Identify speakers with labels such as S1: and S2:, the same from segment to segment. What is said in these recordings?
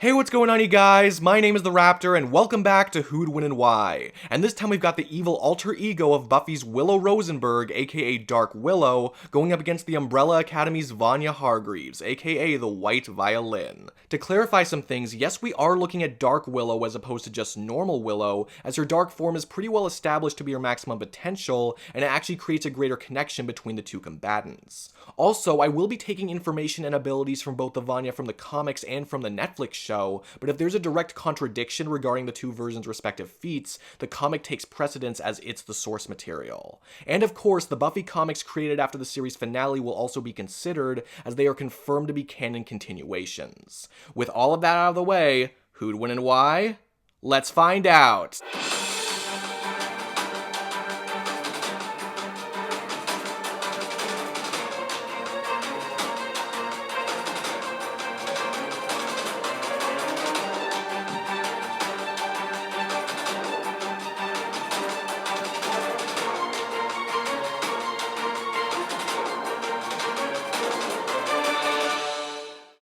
S1: Hey, what's going on, you guys? My name is the Raptor, and welcome back to Who'd Win and Why. And this time we've got the evil alter ego of Buffy's Willow Rosenberg, aka Dark Willow, going up against the Umbrella Academy's Vanya Hargreeves, aka the White Violin. To clarify some things, yes, we are looking at Dark Willow as opposed to just normal Willow, as her dark form is pretty well established to be her maximum potential, and it actually creates a greater connection between the two combatants. Also, I will be taking information and abilities from both the Vanya from the comics and from the Netflix show, but if there's a direct contradiction regarding the two versions' respective feats, the comic takes precedence as it's the source material. And of course, the Buffy comics created after the series finale will also be considered, as they are confirmed to be canon continuations. With all of that out of the way, who'd win and why? Let's find out!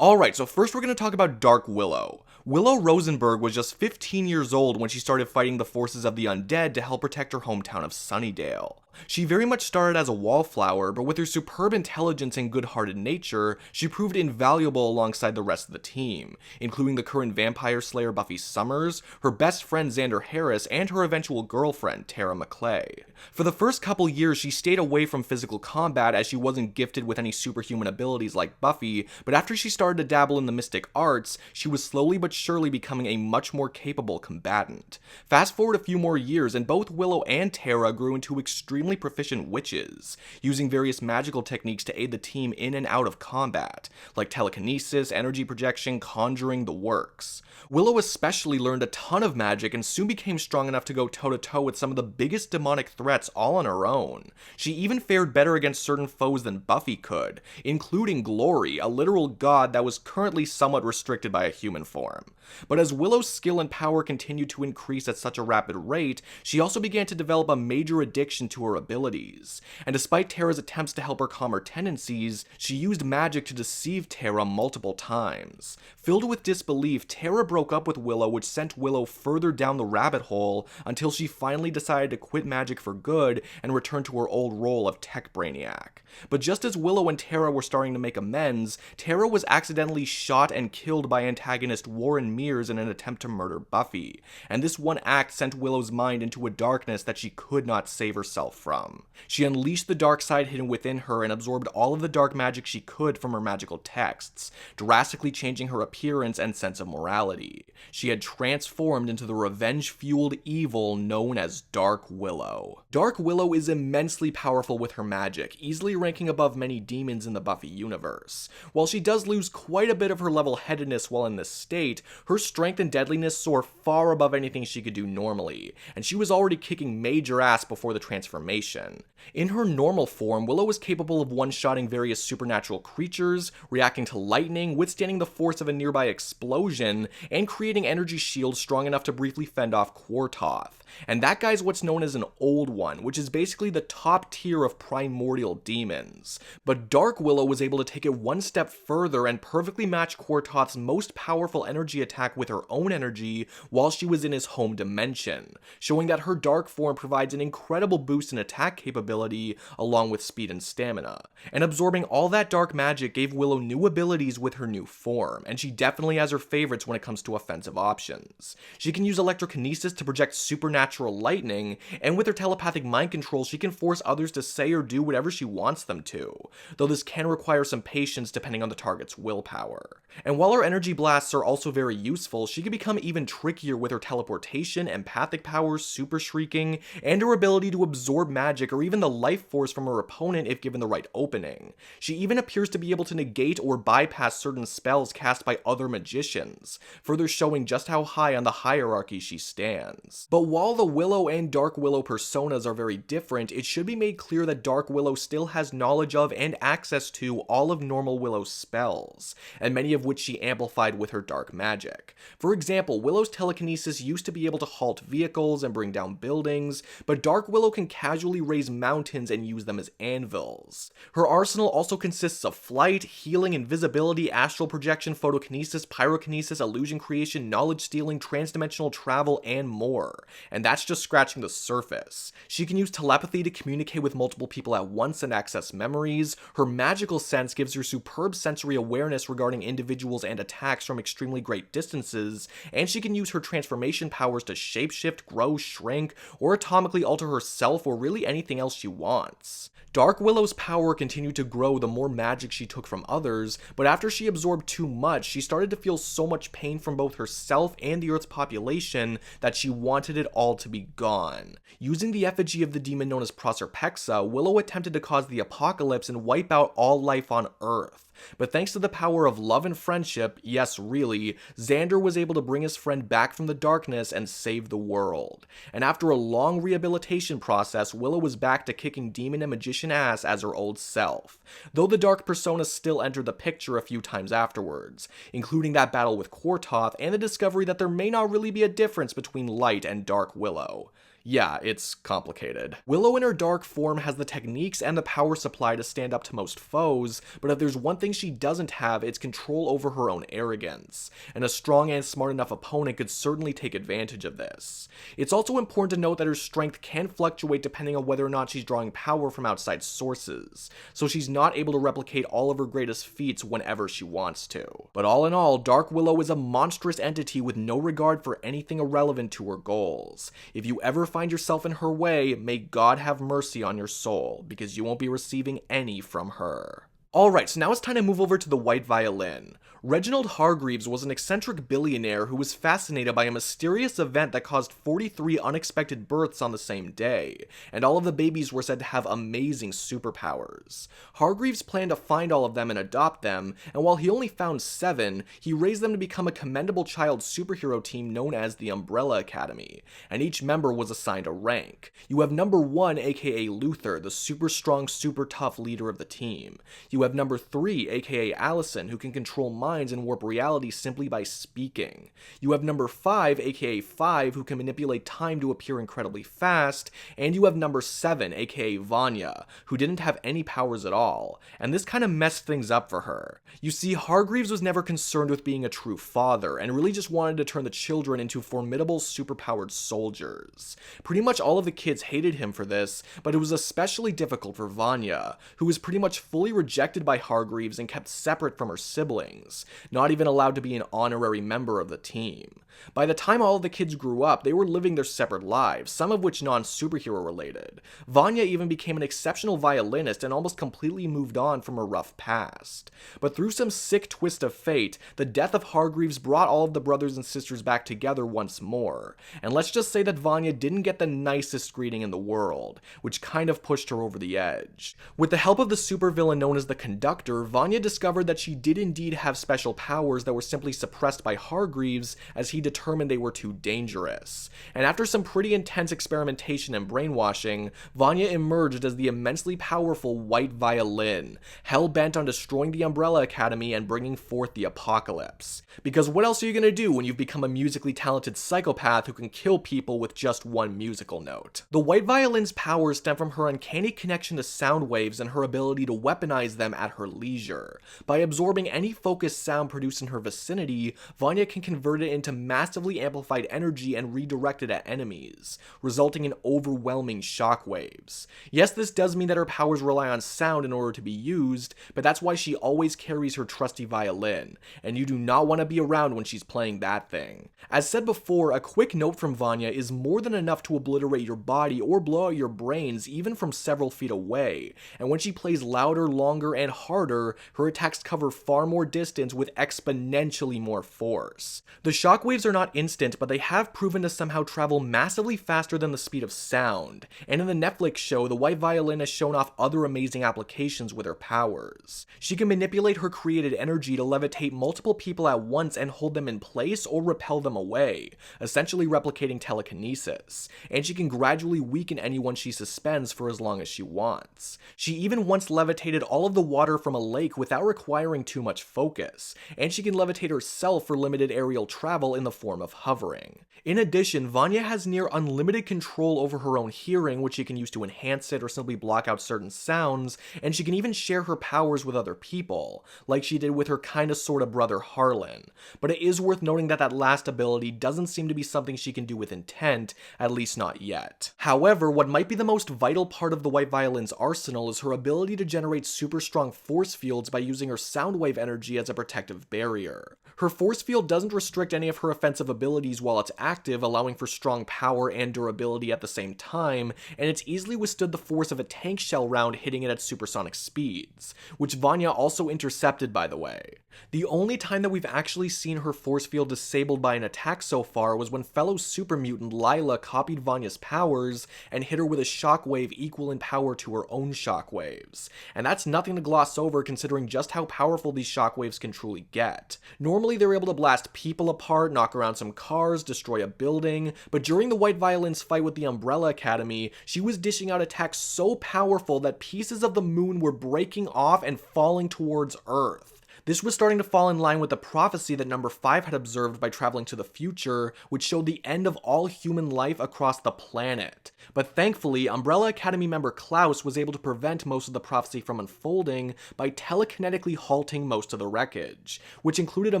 S1: Alright, so first we're going to talk about Dark Willow. Willow Rosenberg was just 15 years old when she started fighting the forces of the undead to help protect her hometown of Sunnydale. She very much started as a wallflower, but with her superb intelligence and good-hearted nature, she proved invaluable alongside the rest of the team, including the current vampire slayer Buffy Summers, her best friend Xander Harris, and her eventual girlfriend Tara McClay. For the first couple years, she stayed away from physical combat as she wasn't gifted with any superhuman abilities like Buffy, but after she started to dabble in the mystic arts, she was slowly but surely becoming a much more capable combatant. Fast forward a few more years, and both Willow and Tara grew into extremely proficient witches, using various magical techniques to aid the team in and out of combat, like telekinesis, energy projection, conjuring, the works. Willow especially learned a ton of magic and soon became strong enough to go toe-to-toe with some of the biggest demonic threats all on her own. She even fared better against certain foes than Buffy could, including Glory, a literal god that was currently somewhat restricted by a human form. But as Willow's skill and power continued to increase at such a rapid rate, she also began to develop a major addiction to her abilities. And despite Tara's attempts to help her calm her tendencies, she used magic to deceive Tara multiple times. Filled with disbelief, Tara broke up with Willow, which sent Willow further down the rabbit hole until she finally decided to quit magic for good and return to her old role of tech brainiac. But just as Willow and Tara were starting to make amends, Tara was accidentally shot and killed by antagonist Warren Mears in an attempt to murder Buffy, and this one act sent Willow's mind into a darkness that she could not save herself from. She unleashed the dark side hidden within her and absorbed all of the dark magic she could from her magical texts, drastically changing her appearance and sense of morality. She had transformed into the revenge-fueled evil known as Dark Willow. Dark Willow is immensely powerful with her magic, easily ranking above many demons in the Buffy universe. While she does lose quite a bit of her level-headedness while in this state, her strength and deadliness soar far above anything she could do normally, and she was already kicking major ass before the transformation. In her normal form, Willow was capable of one-shotting various supernatural creatures, reacting to lightning, withstanding the force of a nearby explosion, and creating energy shields strong enough to briefly fend off Quartoth. And that guy's what's known as an Old One, which is basically the top tier of primordial demons. But Dark Willow was able to take it one step further and perfectly match Quartoth's most powerful energy attack with her own energy while she was in his home dimension, showing that her dark form provides an incredible boost in attack capability along with speed and stamina. And absorbing all that dark magic gave Willow new abilities with her new form, and she definitely has her favorites when it comes to offensive options. She can use electrokinesis to project supernatural lightning, and with her telepathic mind control she can force others to say or do whatever she wants them to, though this can require some patience depending on the target's willpower. And while her energy blasts are also very useful, she can become even trickier with her teleportation, empathic powers, super shrieking, and her ability to absorb magic or even the life force from her opponent if given the right opening. She even appears to be able to negate or bypass certain spells cast by other magicians, further showing just how high on the hierarchy she stands. But while the Willow and Dark Willow personas are very different, it should be made clear that Dark Willow still has knowledge of and access to all of normal Willow's spells, and many of which she amplified with her dark magic. magic. For example, Willow's telekinesis used to be able to halt vehicles and bring down buildings, but Dark Willow can casually raise mountains and use them as anvils. Her arsenal also consists of flight, healing, invisibility, astral projection, photokinesis, pyrokinesis, illusion creation, knowledge stealing, transdimensional travel, and more. And that's just scratching the surface. She can use telepathy to communicate with multiple people at once and access memories. Her magical sense gives her superb sensory awareness regarding individuals and attacks from extremely great distances, and she can use her transformation powers to shapeshift, grow, shrink, or atomically alter herself or really anything else she wants. Dark Willow's power continued to grow the more magic she took from others, but after she absorbed too much, she started to feel so much pain from both herself and the Earth's population that she wanted it all to be gone. Using the effigy of the demon known as Proserpexa, Willow attempted to cause the apocalypse and wipe out all life on Earth. But thanks to the power of love and friendship, yes really, Xander was able to bring his friend back from the darkness and save the world. And after a long rehabilitation process, Willow was back to kicking demon and magician ass as her old self. Though the dark persona still entered the picture a few times afterwards, including that battle with Quartoth and the discovery that there may not really be a difference between Light and Dark Willow. Yeah, it's complicated. Willow in her dark form has the techniques and the power supply to stand up to most foes, but if there's one thing she doesn't have, it's control over her own arrogance, and a strong and smart enough opponent could certainly take advantage of this. It's also important to note that her strength can fluctuate depending on whether or not she's drawing power from outside sources, so she's not able to replicate all of her greatest feats whenever she wants to. But all in all, Dark Willow is a monstrous entity with no regard for anything irrelevant to her goals. If you ever find yourself in her way, may God have mercy on your soul, because you won't be receiving any from her. Alright, so now it's time to move over to the White Violin. Reginald Hargreeves was an eccentric billionaire who was fascinated by a mysterious event that caused 43 unexpected births on the same day, and all of the babies were said to have amazing superpowers. Hargreeves planned to find all of them and adopt them, and while he only found 7, he raised them to become a commendable child superhero team known as the Umbrella Academy, and each member was assigned a rank. You have number 1, aka Luther, the super strong, super tough leader of the team. You have number 3, aka Alyson, who can control minds and warp reality simply by speaking. You have number 5, aka 5, who can manipulate time to appear incredibly fast, and you have number 7, aka Vanya, who didn't have any powers at all, and this kind of messed things up for her. You see, Hargreeves was never concerned with being a true father, and really just wanted to turn the children into formidable superpowered soldiers. Pretty much all of the kids hated him for this, but it was especially difficult for Vanya, who was pretty much fully rejected by Hargreeves and kept separate from her siblings, not even allowed to be an honorary member of the team. By the time all of the kids grew up, they were living their separate lives, some of which non-superhero related. Vanya even became an exceptional violinist and almost completely moved on from her rough past. But through some sick twist of fate, the death of Hargreeves brought all of the brothers and sisters back together once more. And let's just say that Vanya didn't get the nicest greeting in the world, which kind of pushed her over the edge. With the help of the supervillain known as the Conductor, Vanya discovered that she did indeed have special powers that were simply suppressed by Hargreeves, as he determined they were too dangerous. And after some pretty intense experimentation and brainwashing, Vanya emerged as the immensely powerful White Violin, hell-bent on destroying the Umbrella Academy and bringing forth the apocalypse. Because what else are you gonna do when you've become a musically talented psychopath who can kill people with just one musical note? The White Violin's powers stem from her uncanny connection to sound waves and her ability to weaponize them at her leisure. By absorbing any focused sound produced in her vicinity, Vanya can convert it into massively amplified energy and redirect it at enemies, resulting in overwhelming shockwaves. Yes, this does mean that her powers rely on sound in order to be used, but that's why she always carries her trusty violin, and you do not want to be around when she's playing that thing. As said before, a quick note from Vanya is more than enough to obliterate your body or blow out your brains even from several feet away, and when she plays louder, longer, and harder, her attacks cover far more distance with exponentially more force. The shockwaves are not instant, but they have proven to somehow travel massively faster than the speed of sound, and in the Netflix show, the White Violin has shown off other amazing applications with her powers. She can manipulate her created energy to levitate multiple people at once and hold them in place or repel them away, essentially replicating telekinesis, and she can gradually weaken anyone she suspends for as long as she wants. She even once levitated all of the water from a lake without requiring too much focus, and she can levitate herself for limited aerial travel in the form of hovering. In addition, Vanya has near unlimited control over her own hearing, which she can use to enhance it or simply block out certain sounds, and she can even share her powers with other people, like she did with her kinda sorta brother Harlan. But it is worth noting that that last ability doesn't seem to be something she can do with intent, at least not yet. However, what might be the most vital part of the White Violin's arsenal is her ability to generate super strong force fields by using her sound wave energy as a protective barrier. Her force field doesn't restrict any of her offensive abilities while it's active, allowing for strong power and durability at the same time, and it's easily withstood the force of a tank shell round hitting it at supersonic speeds, which Vanya also intercepted, by the way. The only time that we've actually seen her force field disabled by an attack so far was when fellow super mutant Lila copied Vanya's powers and hit her with a shockwave equal in power to her own shockwaves. And that's nothing to gloss over considering just how powerful these shockwaves can truly get. Normally they're able to blast people apart, knock around some cars, destroy a building, but during the White Violin's fight with the Umbrella Academy, she was dishing out attacks so powerful that pieces of the moon were breaking off and falling towards Earth. This was starting to fall in line with the prophecy that number 5 had observed by traveling to the future, which showed the end of all human life across the planet. But thankfully, Umbrella Academy member Klaus was able to prevent most of the prophecy from unfolding by telekinetically halting most of the wreckage, which included a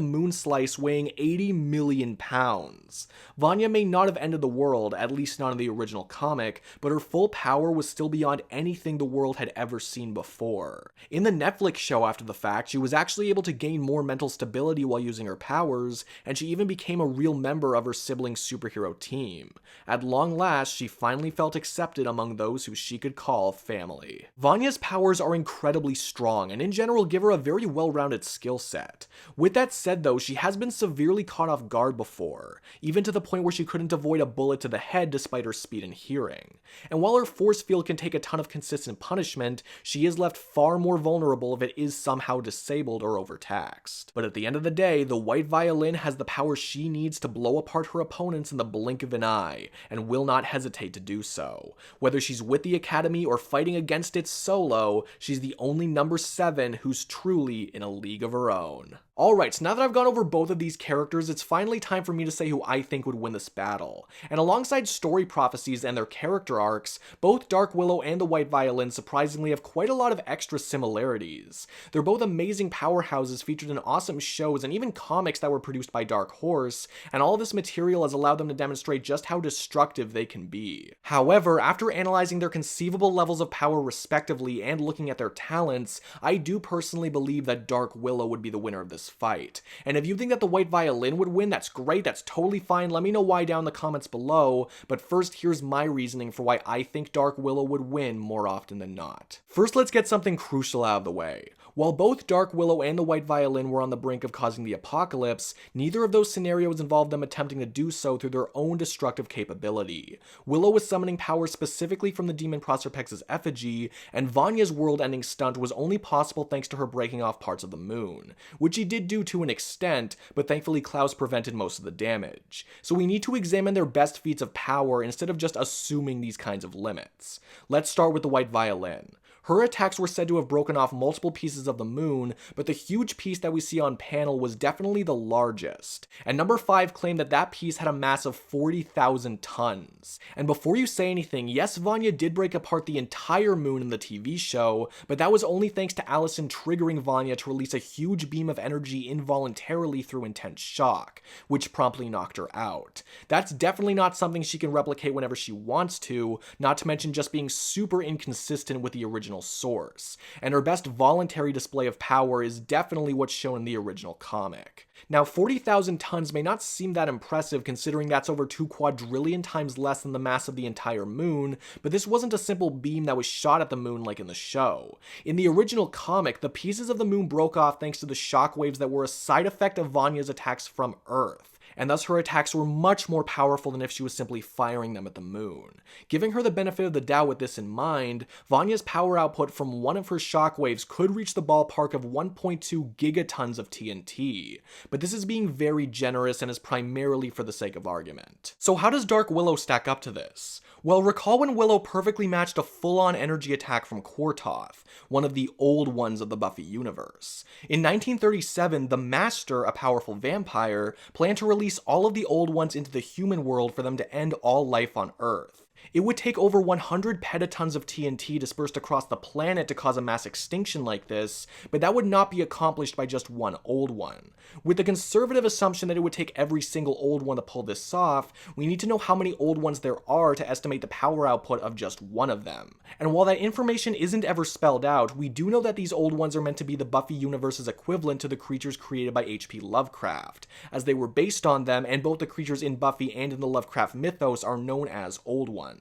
S1: moon slice weighing 80 million pounds. Vanya may not have ended the world, at least not in the original comic, but her full power was still beyond anything the world had ever seen before. In the Netflix show after the fact, she was actually able to gain more mental stability while using her powers, and she even became a real member of her sibling's superhero team. At long last, she finally felt accepted among those who she could call family. Vanya's powers are incredibly strong, and in general give her a very well-rounded skill set. With that said though, she has been severely caught off guard before, even to the point where she couldn't avoid a bullet to the head despite her speed and hearing. And while her force field can take a ton of consistent punishment, she is left far more vulnerable if it is somehow disabled or overtaxed. But at the end of the day, the White Violin has the power she needs to blow apart her opponents in the blink of an eye, and will not hesitate to do so. Whether she's with the Academy or fighting against it solo, she's the only number 7 who's truly in a league of her own. Alright, so now that I've gone over both of these characters, it's finally time for me to say who I think would win this battle. And alongside story prophecies and their character arcs, both Dark Willow and the White Violin surprisingly have quite a lot of extra similarities. They're both amazing powerhouses featured in awesome shows and even comics that were produced by Dark Horse, and all of this material has allowed them to demonstrate just how destructive they can be. However, after analyzing their conceivable levels of power respectively and looking at their talents, I do personally believe that Dark Willow would be the winner of this fight. And if you think that the White Violin would win, that's great, that's totally fine, let me know why down in the comments below, but first here's my reasoning for why I think Dark Willow would win more often than not. First, let's get something crucial out of the way. While both Dark Willow and the White Violin were on the brink of causing the apocalypse, neither of those scenarios involved them attempting to do so through their own destructive capability. Willow was summoning power specifically from the demon Proserpix's effigy, and Vanya's world-ending stunt was only possible thanks to her breaking off parts of the moon, which she did do to an extent, but thankfully Klaus prevented most of the damage. So we need to examine their best feats of power instead of just assuming these kinds of limits. Let's start with the White Violin. Her attacks were said to have broken off multiple pieces of the moon, but the huge piece that we see on panel was definitely the largest. And number 5 claimed that that piece had a mass of 40,000 tons. And before you say anything, yes, Vanya did break apart the entire moon in the TV show, but that was only thanks to Alyson triggering Vanya to release a huge beam of energy involuntarily through intense shock, which promptly knocked her out. That's definitely not something she can replicate whenever she wants to, not to mention just being super inconsistent with the original source, and her best voluntary display of power is definitely what's shown in the original comic. Now, 40,000 tons may not seem that impressive considering that's over 2 quadrillion times less than the mass of the entire moon, but this wasn't a simple beam that was shot at the moon like in the show. In the original comic, the pieces of the moon broke off thanks to the shockwaves that were a side effect of Vanya's attacks from Earth, and thus her attacks were much more powerful than if she was simply firing them at the moon. Giving her the benefit of the doubt with this in mind, Vanya's power output from one of her shockwaves could reach the ballpark of 1.2 gigatons of TNT, but this is being very generous and is primarily for the sake of argument. So how does Dark Willow stack up to this? Well, recall when Willow perfectly matched a full-on energy attack from Quartoth, one of the old ones of the Buffy universe. In 1937, the Master, a powerful vampire, planned to release all of the old ones into the human world for them to end all life on Earth. It would take over 100 petatons of TNT dispersed across the planet to cause a mass extinction like this, but that would not be accomplished by just one old one. With the conservative assumption that it would take every single old one to pull this off, we need to know how many old ones there are to estimate the power output of just one of them. And while that information isn't ever spelled out, we do know that these old ones are meant to be the Buffy universe's equivalent to the creatures created by H.P. Lovecraft, as they were based on them, and both the creatures in Buffy and in the Lovecraft mythos are known as Old Ones.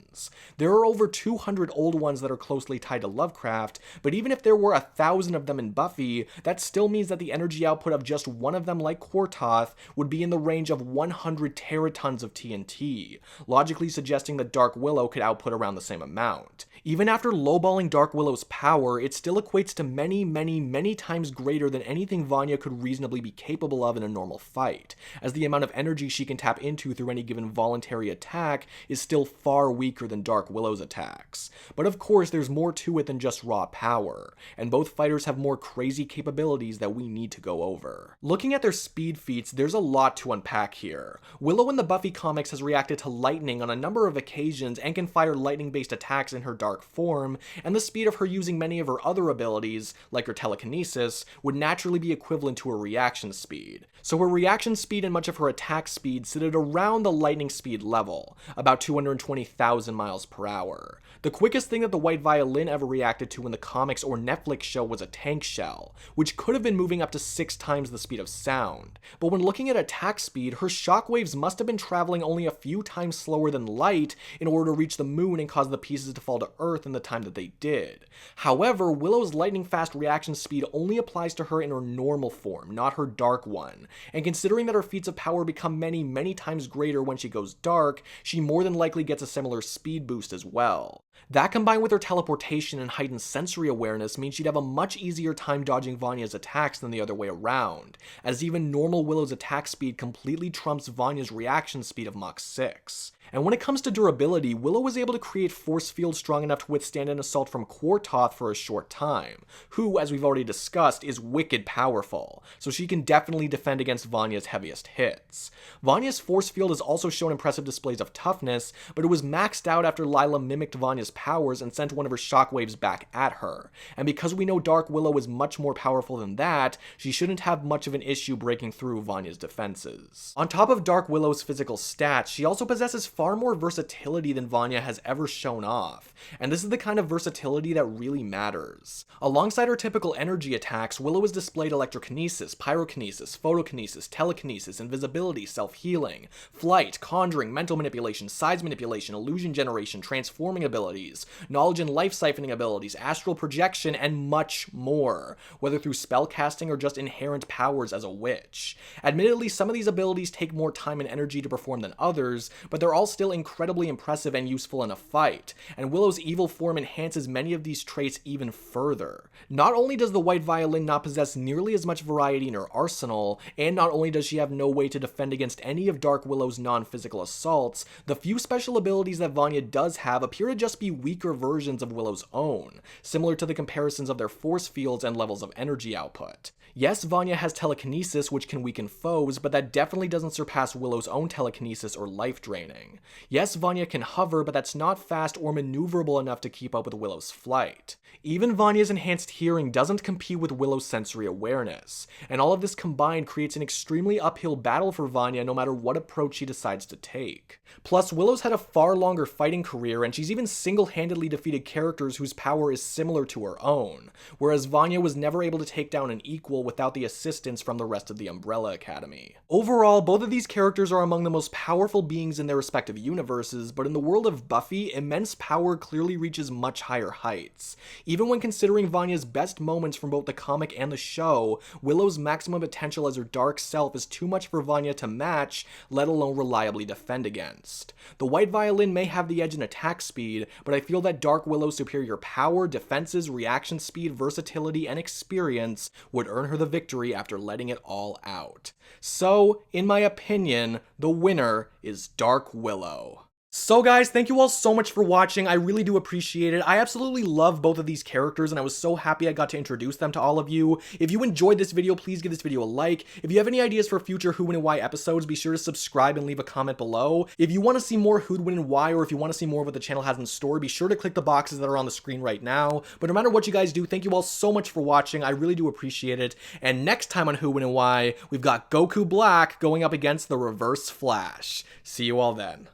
S1: There are over 200 old ones that are closely tied to Lovecraft, but even if there were 1,000 of them in Buffy, that still means that the energy output of just one of them, like Quartoth, would be in the range of 100 teratons of TNT, logically suggesting that Dark Willow could output around the same amount. Even after lowballing Dark Willow's power, it still equates to many times greater than anything Vanya could reasonably be capable of in a normal fight, as the amount of energy she can tap into through any given voluntary attack is still far weaker than Dark Willow's attacks. But of course, there's more to it than just raw power, and both fighters have more crazy capabilities that we need to go over. Looking at their speed feats, there's a lot to unpack here. Willow in the Buffy comics has reacted to lightning on a number of occasions and can fire lightning-based attacks in her dark form, and the speed of her using many of her other abilities, like her telekinesis, would naturally be equivalent to her reaction speed. So her reaction speed and much of her attack speed sit at around the lightning speed level, about 220,000 miles per hour. The quickest thing that the White Violin ever reacted to in the comics or Netflix show was a tank shell, which could have been moving up to 6 times the speed of sound. But when looking at attack speed, her shockwaves must have been traveling only a few times slower than light in order to reach the moon and cause the pieces to fall to Earth in the time that they did. However, Willow's lightning-fast reaction speed only applies to her in her normal form, not her dark one, and considering that her feats of power become many times greater when she goes dark, she more than likely gets a similar speed boost as well. That combined with her teleportation and heightened sensory awareness means she'd have a much easier time dodging Vanya's attacks than the other way around, as even normal Willow's attack speed completely trumps Vanya's reaction speed of Mach 6. And when it comes to durability, Willow was able to create force fields strong enough to withstand an assault from Quartoth for a short time, who, as we've already discussed, is wicked powerful, so she can definitely defend against Vanya's heaviest hits. Vanya's force field has also shown impressive displays of toughness, but it was maxed out after Lila mimicked Vanya's powers and sent one of her shockwaves back at her, and because we know Dark Willow is much more powerful than that, she shouldn't have much of an issue breaking through Vanya's defenses. On top of Dark Willow's physical stats, she also possesses far more versatility than Vanya has ever shown off, and this is the kind of versatility that really matters. Alongside her typical energy attacks, Willow has displayed electrokinesis, pyrokinesis, photokinesis, telekinesis, invisibility, self-healing, flight, conjuring, mental manipulation, size manipulation, illusion generation, transforming abilities, knowledge and life siphoning abilities, astral projection, and much more, whether through spellcasting or just inherent powers as a witch. Admittedly, some of these abilities take more time and energy to perform than others, but they're all still incredibly impressive and useful in a fight, and Willow's evil form enhances many of these traits even further. Not only does the White Violin not possess nearly as much variety in her arsenal, and not only does she have no way to defend against any of Dark Willow's non-physical assaults, the few special abilities that Vanya does have appear to just be weaker versions of Willow's own, similar to the comparisons of their force fields and levels of energy output. Yes, Vanya has telekinesis, which can weaken foes, but that definitely doesn't surpass Willow's own telekinesis or life draining. Yes, Vanya can hover, but that's not fast or maneuverable enough to keep up with Willow's flight. Even Vanya's enhanced hearing doesn't compete with Willow's sensory awareness, and all of this combined creates an extremely uphill battle for Vanya no matter what approach she decides to take. Plus, Willow's had a far longer fighting career, and she's even single-handedly defeated characters whose power is similar to her own, whereas Vanya was never able to take down an equal without the assistance from the rest of the Umbrella Academy. Overall, both of these characters are among the most powerful beings in their respective universes, but in the world of Buffy, immense power clearly reaches much higher heights. Even when considering Vanya's best moments from both the comic and the show, Willow's maximum potential as her dark self is too much for Vanya to match, let alone reliably defend against. The White Violin may have the edge in attack speed, but I feel that Dark Willow's superior power, defenses, reaction speed, versatility, and experience would earn her her the victory after letting it all out. So, in my opinion, the winner is Dark Willow. So guys, thank you all so much for watching. I really do appreciate it. I absolutely love both of these characters, and I was so happy I got to introduce them to all of you. If you enjoyed this video, please give this video a like. If you have any ideas for future Who, When, and Why episodes, be sure to subscribe and leave a comment below. If you want to see more Who, When, and Why, or if you want to see more of what the channel has in store, be sure to click the boxes that are on the screen right now. But no matter what you guys do, thank you all so much for watching. I really do appreciate it. And next time on Who, When, and Why, we've got Goku Black going up against the Reverse Flash. See you all then.